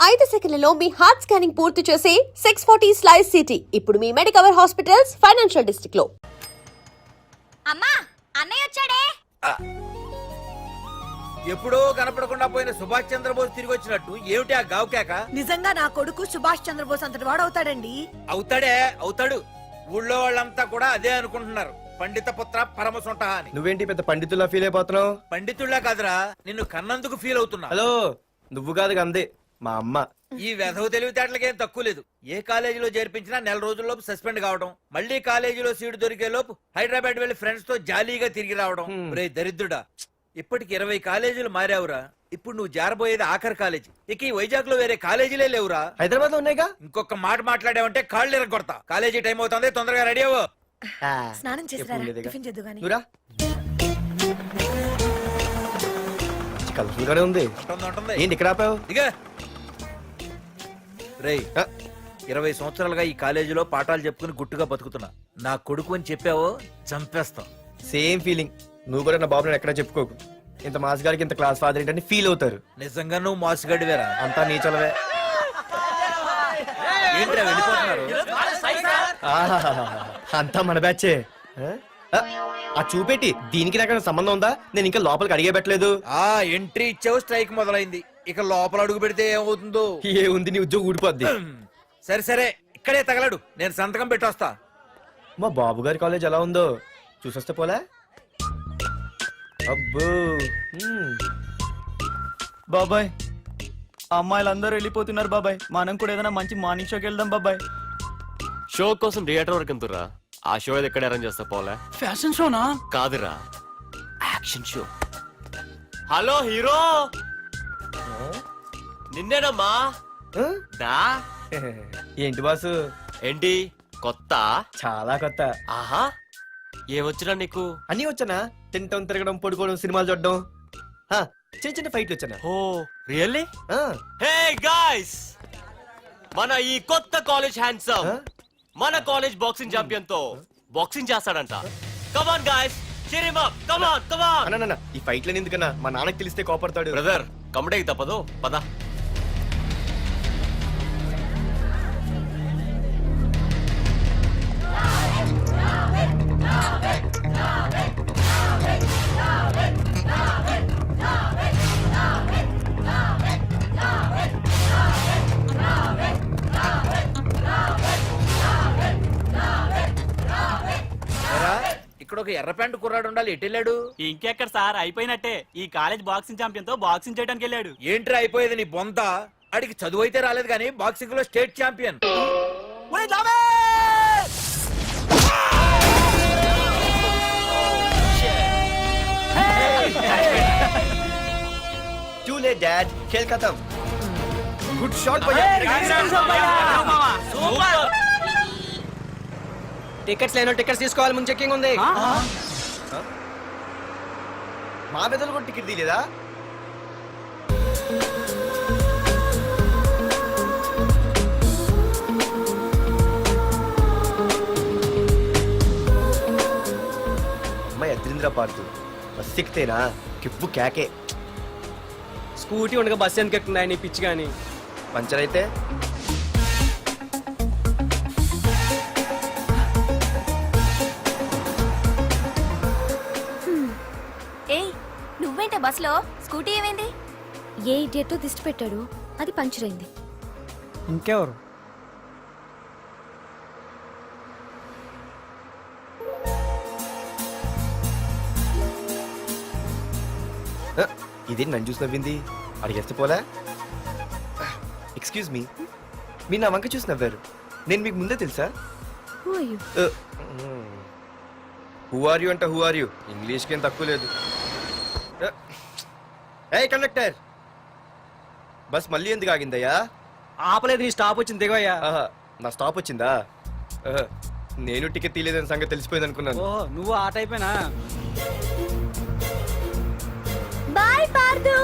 5 సెకన్లలో మీ heart scanning పూర్తి చేసి 640 స్లైస్ సిటీ ఇప్పుడు మీ మెడికవర్ హాస్పిటల్స్ ఫైనాన్షియల్ డిస్ట్రిక్ట్ లో. అమ్మా అన్నయ్య వచ్చాడే. ఎప్పుడో కనపడకుండా పోయిన సుభాష్ చంద్రబోస్ తిరిగి వచ్చినట్టు ఏమిటి ఆ గావుకేక? నిజంగా నా కొడుకు సుభాష్ చంద్రబోస్ అంతటి వాడు అవుతాడండి. అవుతాడు. ఊళ్ళో వాళ్ళంతా కూడా అదే అనుకుంటున్నారు, పండిత పుత్ర పరమసుంట అని. నువ్వేంటి పెద్ద పండితుల్లా ఫీల్ అయిపోతున్నావు? పండితుళ్ళ కాదురా, నిన్ను కన్నందుకు ఫీల్ అవుతున్నా. హలో, నువ్వు కాదు అందే మా అమ్మ. ఈ వెధవ తెలివితేటలకేం తక్కువ లేదు. ఏ కాలేజీలో చేర్పించినా నెల రోజుల్లోపు సస్పెండ్ కావడం, మళ్ళీ కాలేజీలో సీటు దొరికే లోపు హైదరాబాద్ వెళ్లి ఫ్రెండ్స్ తో జాలీగా తిరిగి రావడం. రే దరిద్రుడా, ఇప్పటికి 20 కాలేజీలు మారావురా. ఇప్పుడు నువ్వు జారబోయేది ఆఖరి కాలేజీ. ఇక ఈ వైజాగ్ లో వేరే కాలేజీలే లేవురా. హైదరాబాద్ లో ఉన్నాయిగా. ఇంకొక మాట మాట్లాడావంటే కాళ్ళు ఎరగొడతా. కాలేజీ టైం అవుతుంది, తొందరగా రెడీ అవ్వు. స్నానం చేసిరా, టిఫిన్ చేద్దు గాని. కలర్ఫుల్ గానే ఉంది. ఏంటి ఇక్కడ ఆపావు? ఇక రేయ్, 20 సంవత్సరాలుగా ఈ కాలేజీలో పాఠాలు చెప్పుకుని గుట్టుగా బతుకుతున్నా. నా కొడుకు అని చెప్పావో చంపేస్తాం. Same feeling. నువ్వు కూడా నా బాబు నేను ఎక్కడా చెప్పుకోకు. ఇంత మాస్ గారికి ఇంత క్లాస్ ఫాదర్ ఏంటని ఫీల్ అవుతారు. నిజంగా నువ్వు మోసగాడివేరా. అంతా నీచలవే. ఏంట్రా వెళ్ళిపోతున్నారు? అంతా మన బ్యాచే. ఆ చూపెట్టి దీనికి నాకు సంబంధం ఉందా? నేను ఇంకా లోపలికి అడిగే పెట్టలేదు. ఆ ఎంట్రీ ఇచ్చావు, స్ట్రైక్ మొదలైంది. ఇక లోపల అడుగు పెడితే ఏమవుతుందో. ఏ ఉంది, నీ ఉద్యోగం ఊడిపోద్ది. సరే ఇక్కడే తగలడు, నేను సంతకం పెట్టొస్తా. మా బాబు గారి కాలేజ్ ఎలా ఉందో చూసొస్తే పోలే. అబ్బో, బాబాయ్ అమ్మాయిలందరూ వెళ్ళిపోతున్నారు బాబాయ్. మనం కూడా ఏదైనా మంచి మార్నింగ్ షోకి వెళ్దాం బాబాయ్. షో కోసం థియేటర్ వరకు ఎంతురా? ఆ షో ఏది ఎక్కడ అరేంజ్ చేస్తా పోలే? ఫ్యాషన్ షోనా? కాదురా, యాక్షన్ షో. హలో హీరో, నిన్నేనమ్మా. దా. ఏంటి బాసు? ఏంటి కొత్త? చాలా కొత్త. ఆహా, ఏమొచ్చినా నీకు? అన్నీ వచ్చానా? తింటం, తిరగడం, పడుకోవడం, సినిమాలు చూడడం, చిన్న చిన్న ఫైట్లు వచ్చానా? ఓ రియల్లీ? హే గాయ్స్, మన ఈ కొత్త కాలేజ్ హ్యాండ్సమ్ మన కాలేజ్ బాక్సింగ్ ఛాంపియన్ తో బాక్సింగ్ చేస్తాడంట. Come on guys, cheer him up. కమాన్. అన్న, ఈ ఫైట్లని ఎందుకన్నా? మా నాన్నకి తెలిస్తే కోపడతాడు. బ్రదర్, కమడేకి తప్పదు, పద. ఇక్కడ ఒక ఎర్ర ప్యాంటు కుర్రాడు ఉండాలి, ఎటు వెళ్ళాడు? ఇంకెక్కడ సార్, అయిపోయినట్టే. ఈ కాలేజ్ బాక్సింగ్ ఛాంపియన్ తో బాక్సింగ్ చేయడానికి వెళ్ళాడు. ఏంట్రా అయిపోయేది నీ బొంత? అడిగి చదువు అయితే రాలేదు కానీ బాక్సింగ్ లో state champion. Too late, Dad. खेल खत्म. Good shot, भैया. టికెట్స్ లేనో టికెట్స్ తీసుకోవాలి, ముందు చెక్కింగ్ ఉంది. మా పెద్దలు కూడా టికెట్ తీయలేదా? అమ్మాయి అద్రింద్ర పార్తు బస్ ఎక్కితేనా కిప్పు కేకే. స్కూటీ ఉండగా బస్సు ఎందుకు ఎక్కుతుంది నీ పిచ్చి గాని? పంచర్ అయితే ఏయ్, నువ్వేంటే బస్సులో? స్కూటీ ఏమైంది? ఏ ఇడియట్ దిష్టి పెట్టాడు, అది పంచర్ అయింది. ఇంకెవరు? ఇదేంటి నన్ను చూసి నవ్వింది? అడిగేస్తే పోలే. ఎక్స్క్యూజ్ మీ, మీరు నా వంక చూసి నవ్వారు. నేను మీకు ముందే తెలుసా? హూ ఆర్ యూ అంటే హూ ఆర్ యూ? ఇంగ్లీష్కి ఏం తక్కువ లేదు. ఏ కండక్టర్, బస్ మళ్ళీ ఎందుకు ఆగిందయ్యా? ఆపలేదు, నీ స్టాప్ వచ్చింది, దిగవయ్యా. నా స్టాప్ వచ్చిందా? నేను టికెట్ తీయలేదని సంగతి తెలిసిపోయింది అనుకున్నాను. ఓ, నువ్వు ఆ టైపేనా? బాయ్ పార్దు.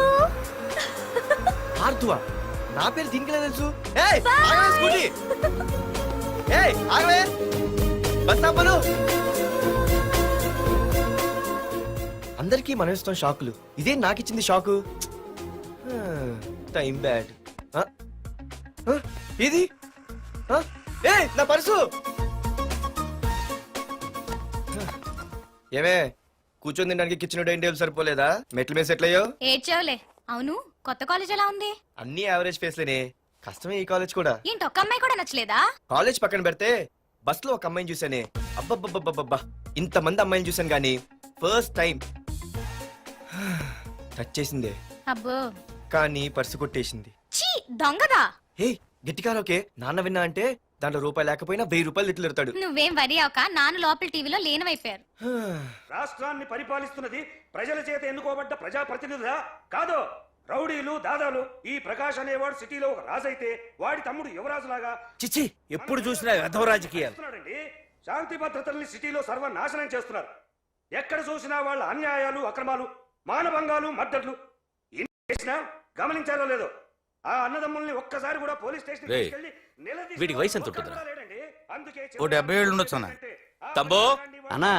ఆర్తువా? నా పేరు దీనికిలా తెలుసు? ఏయ్, ఆగవే స్కూటీ. ఏయ్, ఆగవే. బస్ ఆపను. అందరికీ మనం ఇస్తాం షాకులు, ఇదే నాకు ఇచ్చింది షాకు. Time bad. ఇది ఏ నా పర్సు ఏమే కూర్చొని తినడానికి కిచెన్ డైనింగ్ టేబుల్ సరిపోలేదా మెట్ల మీద సెట్ అయ్యో ఏడ్చావులే అవును కొత్త కాలేజ్ ఎలా ఉంది అన్ని యావరేజ్ ఫేస్లేనే కష్టమే ఈ కాలేజ్ కూడా ఏంటి ఒక్క అమ్మాయి కూడా నచ్చలేదా కాలేజ్ పక్కన పెడితే బస్ లో ఒక అమ్మాయిని చూసానే అబ్బబ్బబ్బబ్బబ్బా ఇంతమంది అమ్మాయిని చూసాను గానీ ఫస్ట్ టైం టచ్ చేసిందే అబ్బో కానీ పర్సు కొట్టేసింది చీ దొంగదా హే గట్టిగా ఓకే నాన్న విన్నా అంటే దాంట్లో రూపాయి లేకపోయినా 1000 రూపాయలు తిట్లు నువ్వేం వరి అవక నాన్న లోపల టీవీలో లేనవైపోయారు రాష్ట్రాన్ని పరిపాలిస్తున్నది ప్రజల చేత ఎన్నుకోబడ్డ ప్రజాప్రతినిధులా కాదు రౌడీలు దాదాలు ఈ ప్రకాష్ అనేవాడు సిటీలో ఒక రాజైతే వాడి తమ్ముడు యువరాజులాగా చిచ్చి ఎప్పుడు చూసినా వెధవ రాజకీయాలు. చేస్తున్నాడండి. శాంతి భద్రతల్ని సిటీలో సర్వనాశనం చేస్తున్నారు. ఎక్కడ చూసినా వాళ్ళ అన్యాయాలు అక్రమాలు మానభంగాలు మద్దతులు ఇన్ని చేసినా గమనించారో లేదో ఆ అన్నదమ్ముల్ని ఒక్కసారి కూడా పోలీస్ స్టేషన్ రేయ్, వీడికి వయసు ఎంత ఉంటుందిరా? ఓ 70 ఏళ్ళు ఉండొచ్చు అన్న. తమ్ముడు? అన్నా,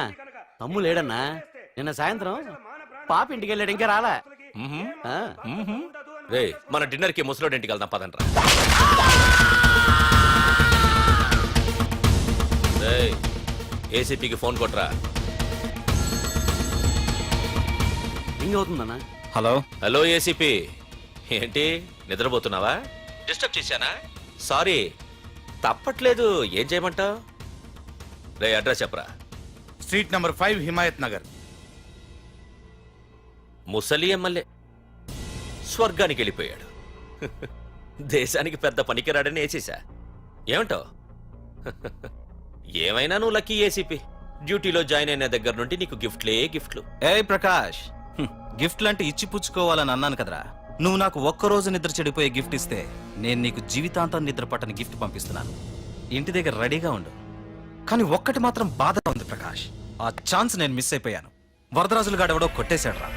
తమ్ము లేడన్నా. నిన్న సాయంత్రం పాప ఇంటికి వెళ్ళాడు, ఇంకా రాలా. ఆ. రే మన డిన్నర్ కి ముసలోడి ఇంటికి వెళ్దాం పదండ్రా. రేయ్, ఏసీపీకి ఫోన్ కొట్రా. రింగ్ అవుతుందన్నా. హలో హలో ఏసీపీ, ఏంటి నిద్రపోతున్నావా? డిస్టర్బ్ చేశానా? సారీ, తప్పట్లేదు. ఏం చేయమంటావు? రే అడ్రస్ చెప్పరా. Street number 5 Himayat Nagar. ముసలి ఎమ్మెల్యే స్వర్గానికి వెళ్ళిపోయాడు. దేశానికి పెద్ద పనికిరాడని వేసేసా. ఏమంటావు? ఏమైనా నువ్వు లక్కీ ఏసీపీ. డ్యూటీలో జాయిన్ అయిన దగ్గర నుండి నీకు గిఫ్ట్లు. ఏ ప్రకాష్, గిఫ్ట్ లాంటి ఇచ్చి పుచ్చుకోవాలని అన్నాను కదరా. నువ్వు నాకు ఒక్కరోజు నిద్ర చెడిపోయే గిఫ్ట్ ఇస్తే నేను నీకు జీవితాంతం నిద్ర పట్టని గిఫ్ట్ పంపిస్తున్నాను. ఇంటి దగ్గర రెడీగా ఉండు. కానీ ఒక్కటి మాత్రం బాధగా ఉంది ప్రకాష్, ఆ ఛాన్స్ నేను మిస్ అయిపోయాను. వరదరాజులు గాడెవడో కొట్టేశాడు రా.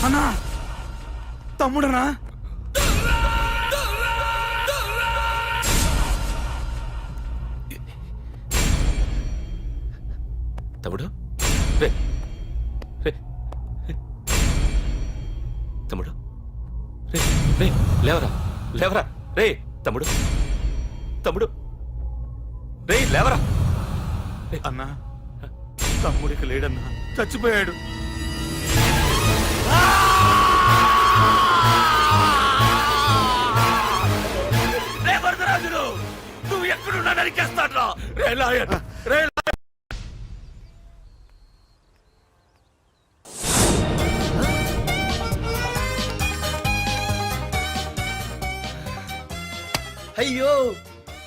అన్నా తమ్ముడనా? తమ్ముడు? రే రే తమ్ముడు, రే రే లేవరా లేవరా. రే తమ్ముడు, రే లేవరా. అన్నా తమ్ముడికి లేడన్నా, చచ్చిపోయాడు. రే వరదరాజులు, నువ్వు ఎక్కడున్నా నరికేస్తాడ్రా. రే లాయర్, రే అయ్యో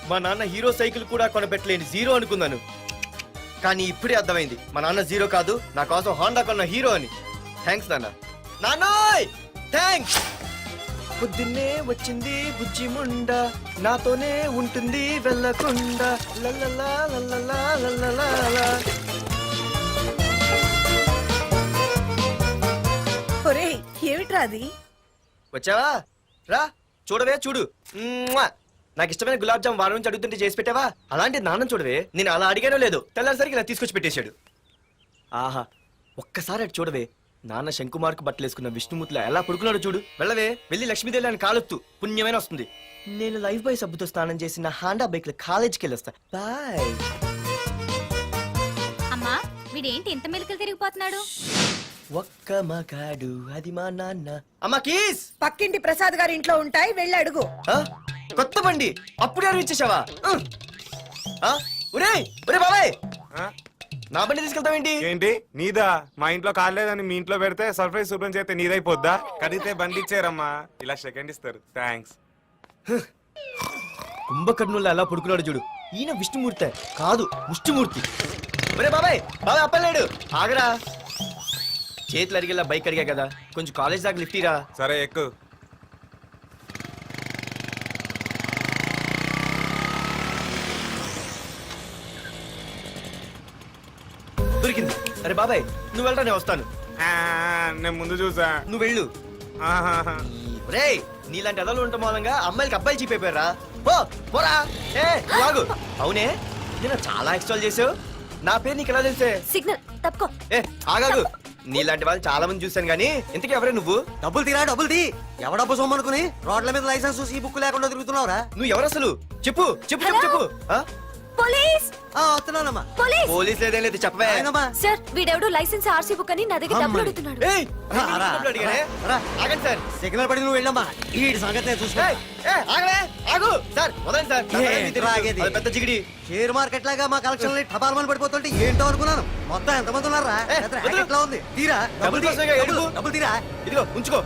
మా నాన్న హీరో సైకిల్ కూడా కొనబెట్టలేని జీరో అనుకున్నాను. కానీ ఇప్పుడే అర్థమైంది మా నాన్న జీరో కాదు, నా కోసం హాండా కొన్న హీరో అని. థ్యాంక్స్ నాన్న. నాన్నోయ్ థ్యాంక్స్. పొద్దున్నే వచ్చింది బుజ్జి ముండ, నాతోనే ఉంటుంది వెళ్ళకుండా. లల్లలా లల్లలా లల్లలా. ఒరేయ్, ఏమిట్రా అది? వచ్చావా? రా చూడవే, చూడు. మ్వా! నాకు ఇష్టమైన గులాబ్ జామ్ వారం నుంచి అడుగుతుంటే చేసి పెట్టావా? అలాంటి నాన్న చూడవే, నేను అలా అడిగానో లేదు, తెల్లారిసరికి ఇలా తీసుకొచ్చి పెట్టేశాడు. ఆహా, ఒక్కసారి అటు చూడవే, నాన్న శంకుమార్కు బట్టలేసుకున్న విష్ణుమూర్తిలా ఎలా పడుకున్నాడు చూడు. వెళ్ళవే, వెళ్ళి లక్ష్మీదేవి అని కాలొత్తు, పుణ్యమైన వస్తుంది. నేను లైఫ్ బాయ్ సబ్బుతో స్నానం చేసి నా హాండా బైక్ లో కాలేజీకి వెళ్ళొస్తా. బాయ్. అమ్మా వీడేంటి ఇంత మెలికలు తిరిగిపోతున్నాడు ఒక్క మగాడు అది మా నాన్న. అమ్మా కీస్. పక్కింటి ప్రసాద్ గారి ఇంట్లో ఉంటాయి, వెళ్ళి అడుగు. ఆ? కొత్త బండి అప్పుడే ఇచ్చేసావా? ఒరే ఒరే బాబాయ్, నా బండి తీసుకెళ్తావేంటి? ఏంటి నీదా? మా ఇంట్లో కాలేదని మీ ఇంట్లో పెడితే సర్ప్రైజ్ శుభ్రం చేస్తే నీదైపోద్దా? కడిగితే బండి ఇచ్చారమ్మా, ఇలా సెకండ్ ఇస్తారు. థ్యాంక్స్. కుంభకర్ణుల్లో ఎలా పడుకున్నాడు చూడు. ఈయన విష్ణుమూర్తి కాదు, ముష్టిమూర్తి. ఒరే బాబాయ్, బాబాయ్ అప్పలేడు, ఆగరా. చేతులు అడిగేలా బైక్ అడిగా కదా, కొంచెం కాలేజ్ దాకా లిఫ్ట్ ఇరా. సరే ఎక్కు. దొరికింది. అరే బాబాయ్ నువ్వు వెళ్ళరా నేను వస్తాను. ఆ, నేను ముందు చూసా. నువ్వు వెళ్ళు. ఆహాహా. రే నీలాంటి అదలు ఉండటం మూలంగా అమ్మాయిలకి అబ్బాయిలు చీపైపోయారా? పోరా. ఏ నువ్వు ఆగు. అవునే నేను చాలా ఎక్స్ట్రాల్ చేసావు. నా పేరు నీకు ఎలా తెలిసే? సిగ్నల్ తప్పుకో. ఏ ఆగాగు. నీలాంటి వాళ్ళు చాలా మంది చూశాను గానీ ఇంతకీ ఎవరే నువ్వు? డబ్బులు తీరా డబ్బులు తీ. ఎవడబ్బు సొమ్మనుకుని రోడ్ల మీద లైసెన్స్ ఈ బుక్ లేకుండా తిరుగుతున్నావురా? నువ్వు ఎవరు అసలు? చెప్పు చెప్పు చెప్పు చెప్పు. ఆ? పోలీస్ వస్తున్నానమ్మా. పోలీస్ పోలీస్ లేదేం లేదు చెప్పవే. ఆయనమ్మా. సార్ వీడెవడో లైసెన్స్ ఆర్సీ బుక్ అని నా దగ్గర డబ్బులు అడుగుతున్నాడు. ఏయ్, రా, రా, డబ్బులు అడిగానే? రా. ఆగండి సార్. సిగ్నల్ పడి నువ్వు వెళ్ళమ్మా. ఈ సంగతి నేను చూసుకో. ఏయ్, ఏ, ఆగలే, ఆగు. సార్ వదండి సార్. నా ఏ, తల మీద ఆగేది. అది పెద్ద జిగిడి. షేర్ మార్కెట్ లాగా మా కలెక్షన్ టపాల్మని పడిపోతుంటే ఏంటో అనుకున్నాను. మొత్తం ఎంతమంది ఉన్నారా? ఏ, పెద్ద వదిలు. racket లా ఉంది. తీరా డబ్బులు తీ. కోసమేగా ఏడుపు. డబ్బులు తీరా. ఇదిగో ఉంచుకో.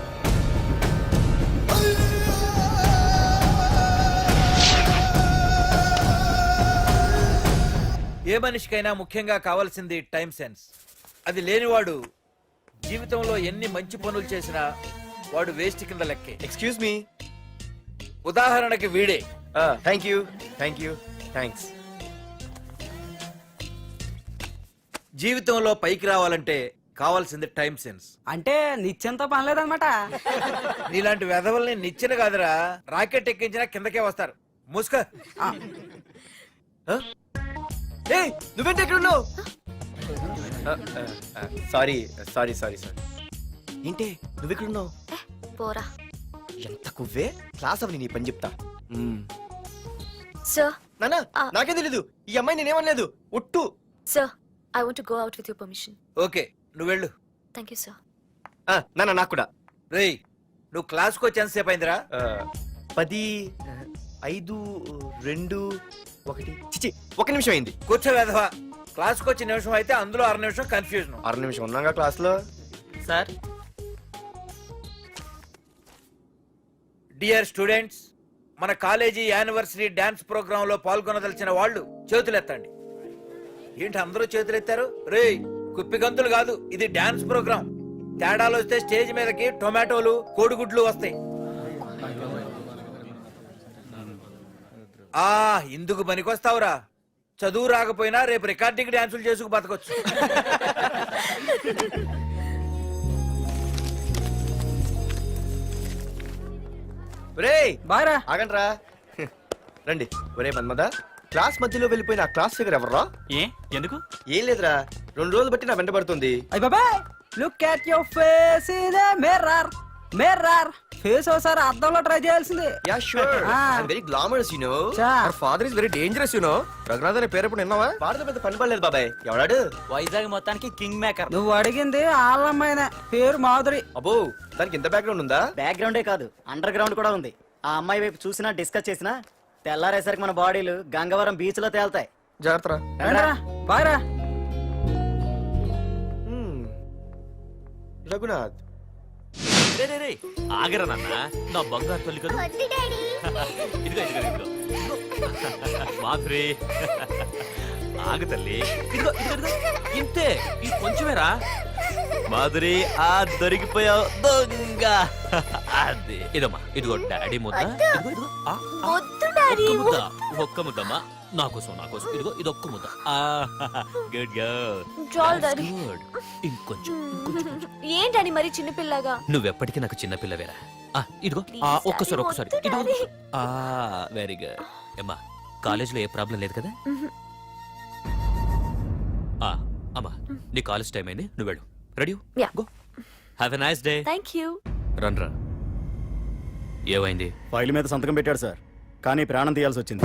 ఏ మనిషికైనా ముఖ్యంగా కావాల్సింది టైం సెన్స్. అది లేనివాడు జీవితంలో ఎన్ని మంచి పనులు చేసినా వాడు వేస్ట్ కింద లెక్కే. Excuse me. ఉదాహరణకి వీడే. Thank you thank you thanks. జీవితంలో పైకి రావాలంటే కావాల్సింది టైం సెన్స్. అంటే నిత్యంతో పనిలేదన్నమాట. నీలాంటి వెధవల్ని నిచ్చిన కాదురా, రాకెట్ ఎక్కించినా కిందకే వస్తారు. ముసుక. ఏయ్ నువ్వేంటి ఎక్కడ ఉన్నావు? Sorry sorry sorry sorry. ఏంటి నువ్వు ఎక్కడ ఉన్నావు? పోరా. ఎంత కువ్వే. క్లాస్ అవని నీ పని చెప్తా. సార్ నానా నాకే తెలీదు. ఈ అమ్మాయి నేనేమనలేదు. ఒట్టు. Sir I want to go out with your permission. Okay నువ్వు వెళ్ళు. Thank you sir. నానా నాకు కూడా. రేయ్ నువ్వు క్లాస్కి వచ్చి ఎంతసేపు అయిందిరా? 10, 5, 2, 1 చిచి 1 నిమిషం అయింది. కూర్చో వెధవా. క్లాస్కి వచ్చి నిమిషం అయితే అందులో 6 నిమిషం కన్ఫ్యూజన్. 6 నిమిషం ఉన్నాగా క్లాస్ లో. సార్ డియర్ స్టూడెంట్స్, మన కాలేజీ యానివర్సరీ డాన్స్ ప్రోగ్రామ్ లో పాల్గొనదలిచిన వాళ్ళు చేతులెత్తండి. ఏంటి అందరూ చేతులెత్తారు? రేయ్ కుప్పి గంతులు కాదు, ఇది డాన్స్ ప్రోగ్రామ్. తేడాలు వస్తే స్టేజ్ మీదకి టొమాటోలు కోడిగుడ్లు వస్తాయి. ఇందుకు పనికొస్తావురా. చదువు రాకపోయినా రేపు రికార్డింగ్ డాన్సులు చేసుకు బతకొచ్చు. ఒరేయ్ బాగా ఆగండ్రా. రండి. ఒరే మన్మద, క్లాస్ మధ్యలో వెళ్ళిపోయిన ఆ క్లాస్ ఫిగర్ ఎవర్రా? ఏ ఎందుకు? ఏం లేదురా, 2 రోజులు బట్టి నా వెంట పడుతుంది. అయ్య బాబాయ్ look at your face in a mirror. Mirror face ఒకసారి అద్దంలో ట్రై చేయాల్సింది. Yeah sure. I'm very glamorous you know. Our father is very dangerous you know. Raghunath అనే పేరు ఎప్పుడు విన్నావా? వాడితో పెద్ద పని పడలేదు బాబాయ్. ఎవడాడు? వైజాగ్ మొత్తానికి కింగ్ మేకర్. నువ్వు అడిగింది ఆళ్ళమ్మాయిన పేరు మాధురి. అబ్బో దానికి ఇంత బ్యాక్గ్రౌండ్ ఉందా? బ్యాక్గ్రౌండే కాదు అండర్ గ్రౌండ్ కూడా ఉంది. ఆ అమ్మాయి వైపు చూసినా డిస్కస్ చేసినా తెల్లారేసరికి మన బాడీలు గంగవరం బీచ్ లో తేల్తాయి. జాగ్రత్త. బాయ్రా. రఘునాథ్ రే రే రే ఆగరా నాన్న, నా బంగారు తల్లి కదా. ఇదిగో ఇదిగో ఇదిగో మాధురి, ఆగు తల్లి. ఇదిగో ఇదిగో ఇదిగో ఇంతే, ఈ కొంచెమేరా. మాధురి ఆ దొరికిపోయావు దొంగ. అదే ఇదమ్మా, ఇదిగో డాడీ ముద్ద. ఇదిగో ఇదిగో ఒక్క ముద్ద, ఒక్క ముద్దమ్మా నా కోసం నా కోసం. ఇదిగో ఇదొక్క ముద్ద. Good girl. గుడ్. ఇంకొంచెం ఏంటని మరి చిన్నపిల్లగా? నువ్వెప్పటికీ నాకు చిన్న పిల్లవేరా. ఇదిగో ఒక్కసారి ఒక్కసారి. ఇదిగో వెరీ గుడ్. అమ్మా కాలేజీలో ఏ ప్రాబ్లం లేదు కదా? అమ్మా నీ కాలేజ్ టైం అయింది, నువ్వు వెళ్ళు. Ready go. Have a nice day. Thank you. Run రా. ఏమైంది? ఫైల్ మీద సంతకం పెట్టాడు సార్, కానీ ప్రాణం తీయాల్సి వచ్చింది.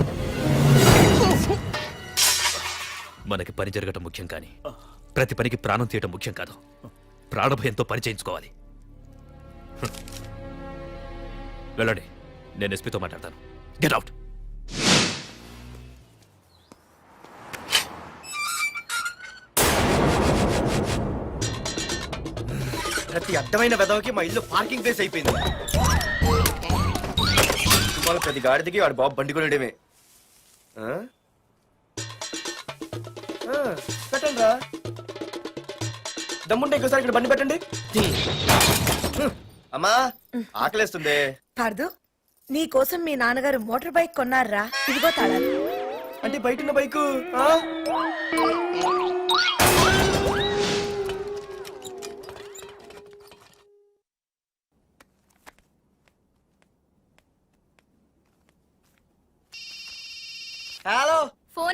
మనకి పని జరగటం ముఖ్యం, కానీ ప్రతి పనికి ప్రాణం తీయటం ముఖ్యం కాదు. ప్రాణభయంతో పని చేయించుకోవాలి. వెళ్ళండి, నేను ఎస్పీతో మాట్లాడతాను. Get out. ప్రతి అడ్డమైన వెదవకి మా ఇల్లు పార్కింగ్ ప్లేస్ అయిపోయింది. వాళ్ళ ప్రతి గాడిదకి వాడు బాబు బండి కొనడమే. పెట్టండి రా, దమ్ముంటే ఇంకోసారి ఇక్కడ బండి పెట్టండి. అమ్మా ఆకలేస్తుంది. పార్దు నీ కోసం మీ నాన్నగారు మోటార్ బైక్ కొన్నారా? ఇదిగో తాళాలు. అంటే బయట ఉన్న బైకు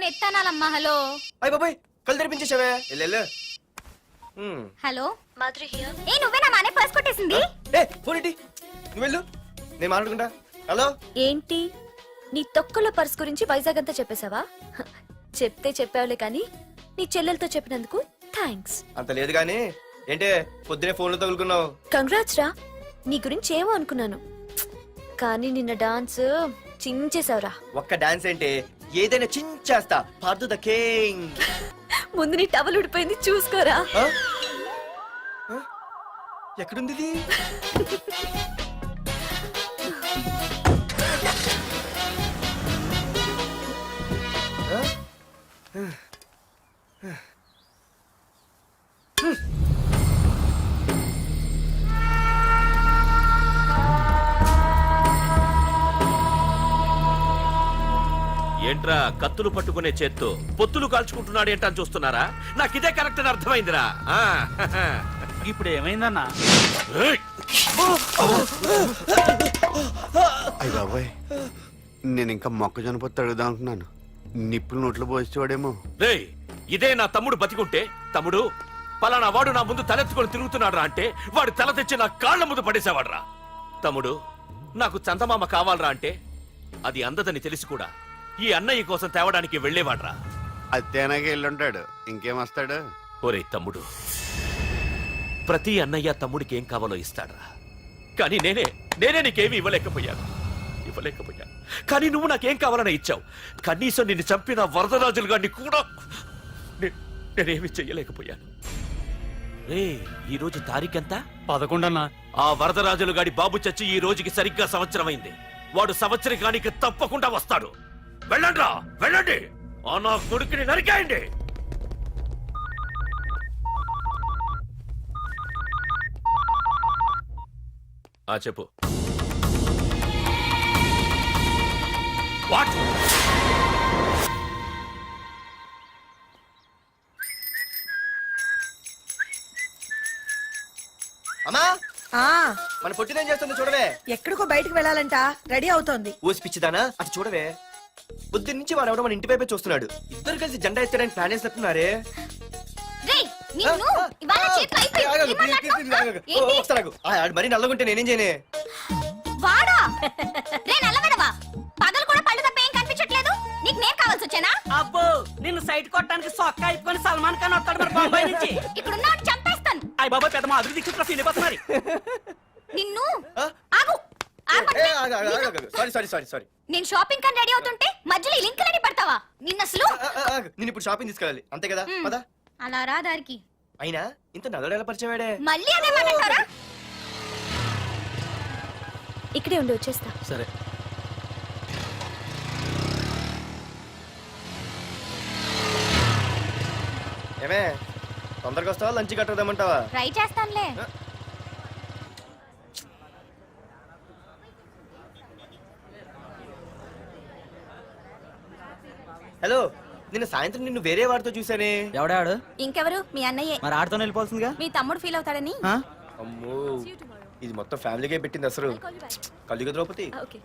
ఎత్తానాలమ్మా హలో అయ్య బాబాయ్ కళ్ళు తెరిపించేసావే వెళ్ళు హలో మాధురి హియర్ ఏ నువ్వే నా మానే పర్స్ కొట్టేసింది ఏ ఫోన్ ఏంటి నువ్వు వెళ్ళు నేను మాట్లాడుకుంటా హలో ఏంటి నీ తొక్కల పర్స్ గురించి వైజాగ్ అంతా చెప్పేశావా హ, చెప్తే చెప్పావులే కానీ నీ చెల్లెలతో చెప్పినందుకు థ్యాంక్స్ అంత లేదు కానీ ఏంటే పొద్దునే ఫోన్లో తగులుకున్నావు కంగ్రాట్స్ రా నీ గురించి ఏమో అనుకున్నాను కానీ నిన్న డాన్స్ చించేశావురా ఒక్క డాన్స్ ఏంటి ఏదైనా చించేస్తా పార్దు ద కింగ్ ముందు నీ టవల్ ఉడిపోయింది చూసుకోరా ఎక్కడుంది ఇది? ఆ? ఏంట్రా కత్తులు పట్టుకునే చేత్తో పొత్తులు కాల్చుకుంటున్నాడు ఏంటని చూస్తున్నారా నాకు ఇదే కరెక్ట్ అని అర్థమైందిరా ఆ, ఇప్పుడు ఏమైందన్నా ఏయ్! అయ్య బాబాయ్ నేను ఇంకా మొక్కజొన్న పొత్తు అడుగుదాం అనుకున్నాను నిప్పులు నోట్లో పోసేవాడేమో రేయ్ ఇదే నా తమ్ముడు బతికుంటే తమ్ముడు పలానా వాడు నా ముందు తలెత్తుకొని తిరుగుతున్నాడు అంటే వాడు తల తెచ్చి నా కాళ్ళ ముందు పడేసేవాడ్రా తమ్ముడు నాకు చందమామ కావాలరా అంటే అది అందదని తెలిసి కూడా ఈ అన్నయ్య కోసం తేవడానికి వెళ్ళేవాడ్రా అత్తేనాగే వెళ్ళుంటాడు ఇంకేం వస్తాడు ఒరే తమ్ముడు ప్రతి అన్నయ్య తమ్ముడికి ఏం కావాలో ఇస్తాడ్రా కానీ నేనే నీకేమీ ఇవ్వలేకపోయాను కానీ నువ్వు నాకేం కావాలని ఇచ్చావు కనీసం నిన్ను చంపిన వరదరాజులు గారిని కూడా నేనేమి చెయ్యలేకపోయాను రే ఈ రోజు తారీఖెంత 11 అన్నా ఆ వరదరాజులు గాడి బాబు చచ్చి ఈ రోజుకి సరిగ్గా సంవత్సరం అయింది వాడు సంవత్సరానికి తప్పకుండా వస్తాడు వెళ్ళండ్రా వెళ్ళండి ఆ నా కొడుకుని నరికేయండి ఆ చెప్పు వాట్ అమ్మా ఆ మన పొట్టినేం చేస్తుంది చూడవే ఎక్కడికో బయటికి వెళ్ళాలంట రెడీ అవుతోంది ఊసి పిచ్చిదానా అటు చూడవే పొద్దున్న నుంచి వాడు ఎవడో మన ఇంటి వైపే చూస్తున్నాడు ఇద్దరు కలిసి జెండా ఎత్తడానికి ప్లాన్ వేస్తున్నట్టున్నారే మరి నల్లగుంటే నేనేం చేయనే వాడా రే నల్లబడవా పగలు కూడా పళ్ళు తప్ప ఏం కనిపించట్లేదు నీకు నేను కావాల్సి వచ్చానా అబ్బో నిన్ను సైట్ కొట్టడానికి సొక్క అయిపోయి సల్మాన్ ఖాన్ వస్తాడు మరి బొంబాయి నుంచి ఇక్కడ ఉన్న చంపేస్తాను అయ్య బాబా పెద్ద మా అభివృద్ధి చుట్టూ ఫీల్ అయిపోతున్నారు నిన్ను ఆ? ఆగు సారీ నేను షాపింగ్ కని రెడీ అవుతుంటే మధ్యలో ఈ లింకులని పడతావా నిన్న అసలు నేను ఇప్పుడు షాపింగ్ తీసుకెళ్ళాలి అంతే కదా పదా అలా రా దారికి అయినా ఇంత నల్లడు ఎలా పరిచయవాడే మళ్ళీ అదే మాట్లాడతారా ఇక్కడే ఉండి వచ్చేస్తా సరే ఏమే తొందరగా వస్తావా లంచ్ కట్టదామంటావా ట్రై చేస్తానులే హలో నిన్న సాయంత్రం నిన్ను వేరే వాడితో చూసానే ఎవడాడు ఇంకెవరు మీ అన్నయ్యే మరి ఆడుతో వెళ్ళిపోతుందిగా మీ తమ్ముడు ఫీల్ అవుతాడని అమ్మో ఇది మొత్తం ఫ్యామిలీకే పెట్టింది అసలు కలియుగ ద్రౌపది ఓకే